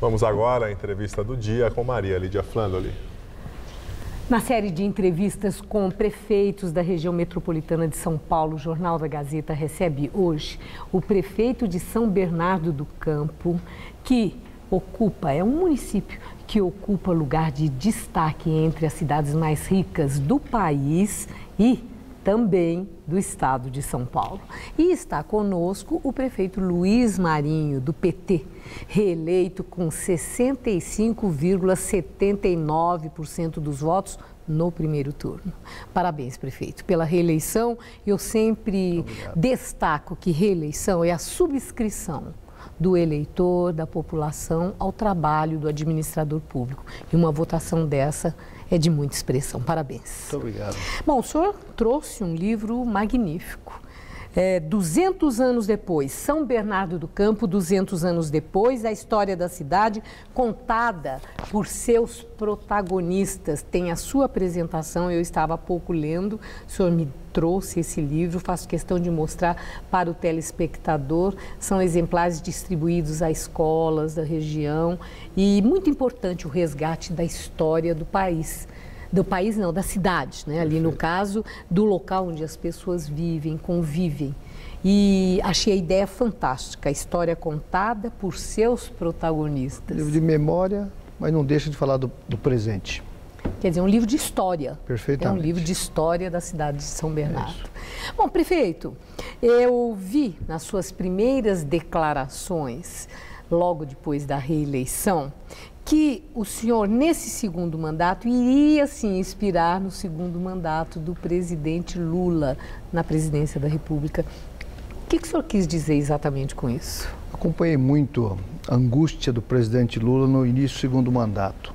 Vamos agora à entrevista do dia com Maria Lídia Flandoli. Na série de entrevistas com prefeitos da região metropolitana de São Paulo, o Jornal da Gazeta recebe hoje o prefeito de São Bernardo do Campo, que é um município que ocupa lugar de destaque entre as cidades mais ricas do país e também do estado de São Paulo. E está conosco o prefeito Luiz Marinho, do PT, reeleito com 65,79% dos votos no primeiro turno. Parabéns, prefeito, pela reeleição. Eu sempre destaco que reeleição é a subscrição do eleitor, da população, ao trabalho do administrador público. E uma votação dessa é de muita expressão. Parabéns. Muito obrigado. Bom, o senhor trouxe um livro magnífico. 200 anos depois, São Bernardo do Campo, 200 anos depois, a história da cidade contada por seus protagonistas. Tem a sua apresentação, eu estava há pouco lendo, o senhor me trouxe esse livro, faço questão de mostrar para o telespectador. São exemplares distribuídos a escolas da região e muito importante o resgate da história do país. Do país não, da cidade, né? Ali no caso do local onde as pessoas vivem, convivem. E achei a ideia fantástica, a história contada por seus protagonistas. Livro de memória, mas não deixa de falar do presente. Quer dizer, um livro de história. Perfeitamente. É um livro de história da cidade de São Bernardo. Bom, prefeito, eu vi nas suas primeiras declarações, logo depois da reeleição, que o senhor, nesse segundo mandato, iria se inspirar no segundo mandato do presidente Lula na presidência da República. O que o senhor quis dizer exatamente com isso? Acompanhei muito a angústia do presidente Lula no início do segundo mandato.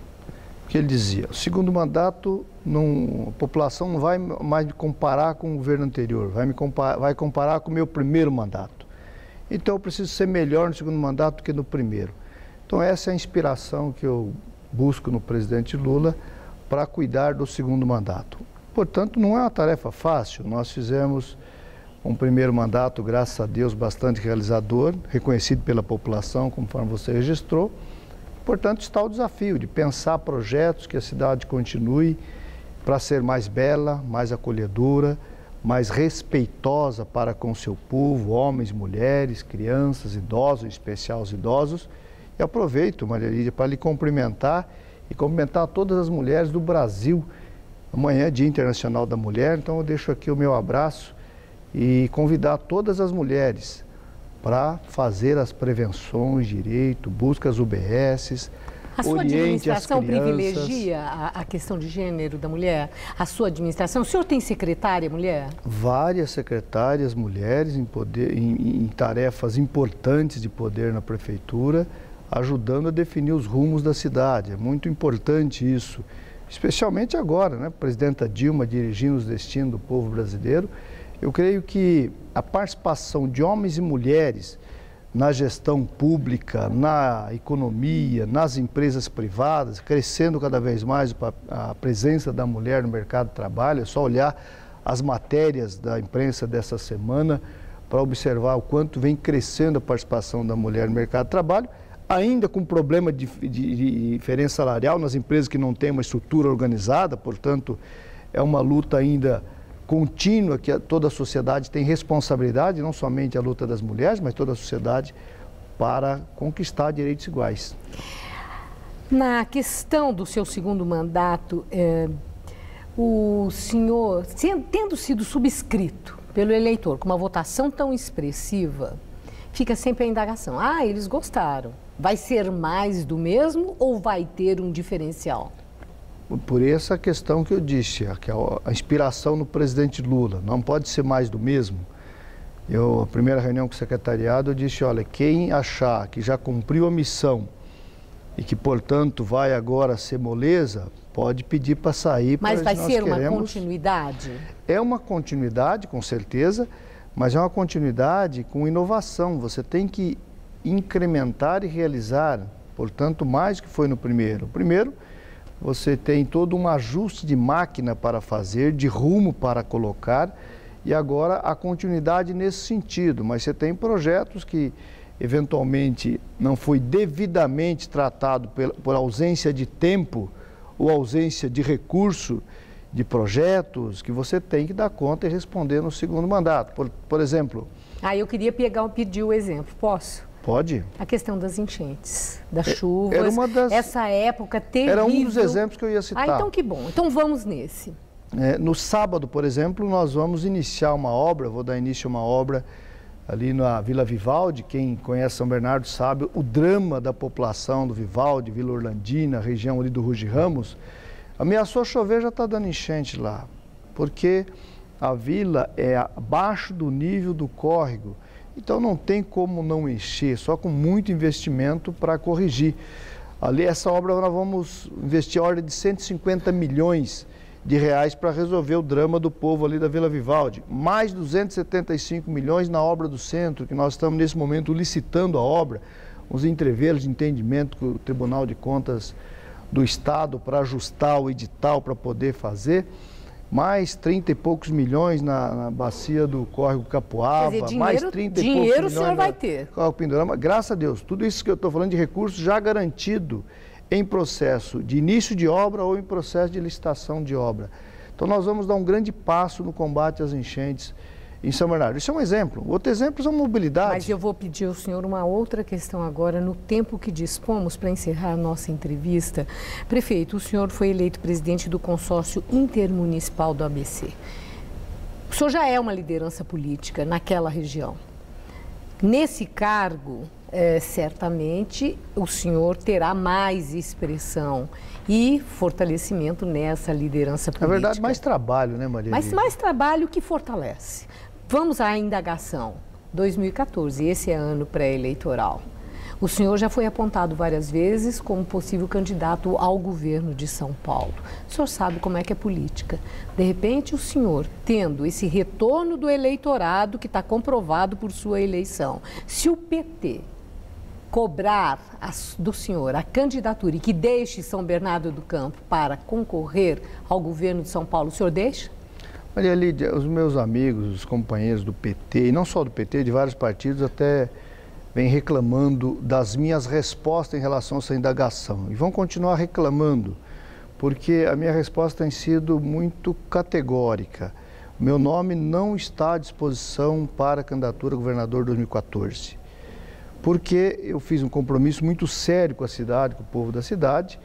Que ele dizia, o segundo mandato, a população não vai mais me comparar com o governo anterior, vai comparar com o meu primeiro mandato. Então eu preciso ser melhor no segundo mandato do que no primeiro. Então essa é a inspiração que eu busco no presidente Lula para cuidar do segundo mandato. Portanto, não é uma tarefa fácil. Nós fizemos um primeiro mandato, graças a Deus, bastante realizador, reconhecido pela população, conforme você registrou. Portanto, está o desafio de pensar projetos que a cidade continue para ser mais bela, mais acolhedora, mais respeitosa para com seu povo, homens, mulheres, crianças, idosos, em especial os idosos. E aproveito, Maria Lídia, para lhe cumprimentar e cumprimentar todas as mulheres do Brasil. Amanhã é Dia Internacional da Mulher, então eu deixo aqui o meu abraço e convidar todas as mulheres para fazer as prevenções, direito, busca as UBSs, a sua oriente as administração crianças. privilegia a questão de gênero da mulher? A sua administração? O senhor tem secretária mulher? Várias secretárias mulheres em tarefas importantes de poder na prefeitura, ajudando a definir os rumos da cidade. É muito importante isso, especialmente agora, né? A presidenta Dilma dirigindo os destinos do povo brasileiro. Eu creio que a participação de homens e mulheres na gestão pública, na economia, nas empresas privadas, crescendo cada vez mais a presença da mulher no mercado de trabalho. É só olhar as matérias da imprensa dessa semana para observar o quanto vem crescendo a participação da mulher no mercado de trabalho, ainda com problema de diferença salarial nas empresas que não têm uma estrutura organizada. Portanto, é uma luta ainda contínua que toda a sociedade tem responsabilidade, não somente a luta das mulheres, mas toda a sociedade, para conquistar direitos iguais. Na questão do seu segundo mandato, o senhor, tendo sido subscrito pelo eleitor com uma votação tão expressiva, fica sempre a indagação: eles gostaram. Vai ser mais do mesmo ou vai ter um diferencial? Por essa questão que eu disse, que a inspiração no presidente Lula, não pode ser mais do mesmo. A primeira reunião com o secretariado, eu disse, olha, quem achar que já cumpriu a missão e que, portanto, vai agora ser moleza, pode pedir para sair. Mas vai ser uma continuidade? É uma continuidade, com certeza, mas é uma continuidade com inovação. Você tem que incrementar e realizar, portanto, mais do que foi no primeiro. O primeiro, você tem todo um ajuste de máquina para fazer, de rumo para colocar, e agora a continuidade nesse sentido. Mas você tem projetos que eventualmente não foi devidamente tratado por ausência de tempo ou ausência de recurso, de projetos, que você tem que dar conta e responder no segundo mandato. Por exemplo... Eu queria pedir o exemplo, posso? Pode. A questão das enchentes, das chuvas, era uma das... essa época terrível. Era um dos exemplos que eu ia citar. Então que bom. Então vamos nesse. No sábado, por exemplo, nós vamos iniciar uma obra, vou dar início a uma obra ali na Vila Vivaldi. Quem conhece São Bernardo sabe o drama da população do Vivaldi, Vila Orlandina, região ali do Ruge Ramos. Ameaçou chover, já está dando enchente lá, porque a vila é abaixo do nível do córrego. Então não tem como não encher, só com muito investimento para corrigir. Ali, essa obra nós vamos investir a ordem de 150 milhões de reais para resolver o drama do povo ali da Vila Vivaldi. Mais 275 milhões na obra do centro, que nós estamos nesse momento licitando a obra, uns entreveros de entendimento com o Tribunal de Contas do Estado para ajustar o edital para poder fazer. Mais 30 e poucos milhões na bacia do Córrego Capoava, dinheiro, mais 30 e poucos milhões. Dinheiro o senhor vai ter. Córrego Pindorama. Graças a Deus, tudo isso que eu estou falando de recursos já garantido em processo de início de obra ou em processo de licitação de obra. Então nós vamos dar um grande passo no combate às enchentes em São Bernardo. Isso é um exemplo. Outro exemplo é a mobilidade. Mas eu vou pedir ao senhor uma outra questão agora, no tempo que dispomos para encerrar a nossa entrevista. Prefeito, o senhor foi eleito presidente do consórcio intermunicipal do ABC. O senhor já é uma liderança política naquela região. Nesse cargo, certamente o senhor terá mais expressão e fortalecimento nessa liderança política. Na verdade, mais trabalho, né, Maria? Mas mais trabalho que fortalece. Vamos à indagação. 2014, esse é ano pré-eleitoral. O senhor já foi apontado várias vezes como possível candidato ao governo de São Paulo. O senhor sabe como é que é política. De repente, o senhor, tendo esse retorno do eleitorado que está comprovado por sua eleição, se o PT cobrar do senhor a candidatura e que deixe São Bernardo do Campo para concorrer ao governo de São Paulo, o senhor deixa? Maria Lídia, os meus amigos, os companheiros do PT, e não só do PT, de vários partidos, até vêm reclamando das minhas respostas em relação a essa indagação. E vão continuar reclamando, porque a minha resposta tem sido muito categórica. O meu nome não está à disposição para a candidatura a governador 2014. Porque eu fiz um compromisso muito sério com a cidade, com o povo da cidade,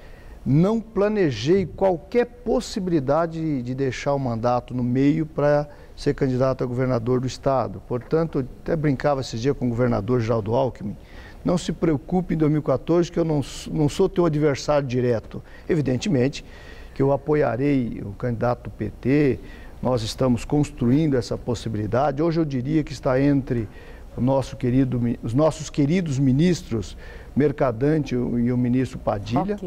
não planejei qualquer possibilidade de deixar o mandato no meio para ser candidato a governador do estado. Portanto, eu até brincava esses dias com o governador Geraldo Alckmin, não se preocupe em 2014 que eu não sou teu adversário direto. Evidentemente que eu apoiarei o candidato do PT, nós estamos construindo essa possibilidade. Hoje eu diria que está entre os nossos queridos ministros Mercadante e o ministro Padilha,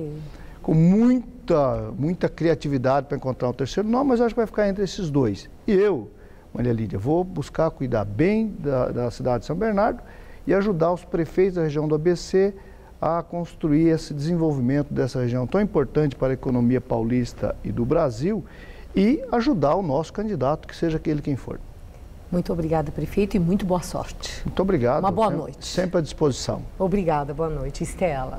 com muita criatividade para encontrar um terceiro nome, mas eu acho que vai ficar entre esses dois. E eu, Maria Lídia, vou buscar cuidar bem da cidade de São Bernardo e ajudar os prefeitos da região do ABC a construir esse desenvolvimento dessa região tão importante para a economia paulista e do Brasil e ajudar o nosso candidato, que seja aquele quem for. Muito obrigada, prefeito, e muito boa sorte. Muito obrigado. Uma boa noite. Sempre à disposição. Obrigada, boa noite. Estela.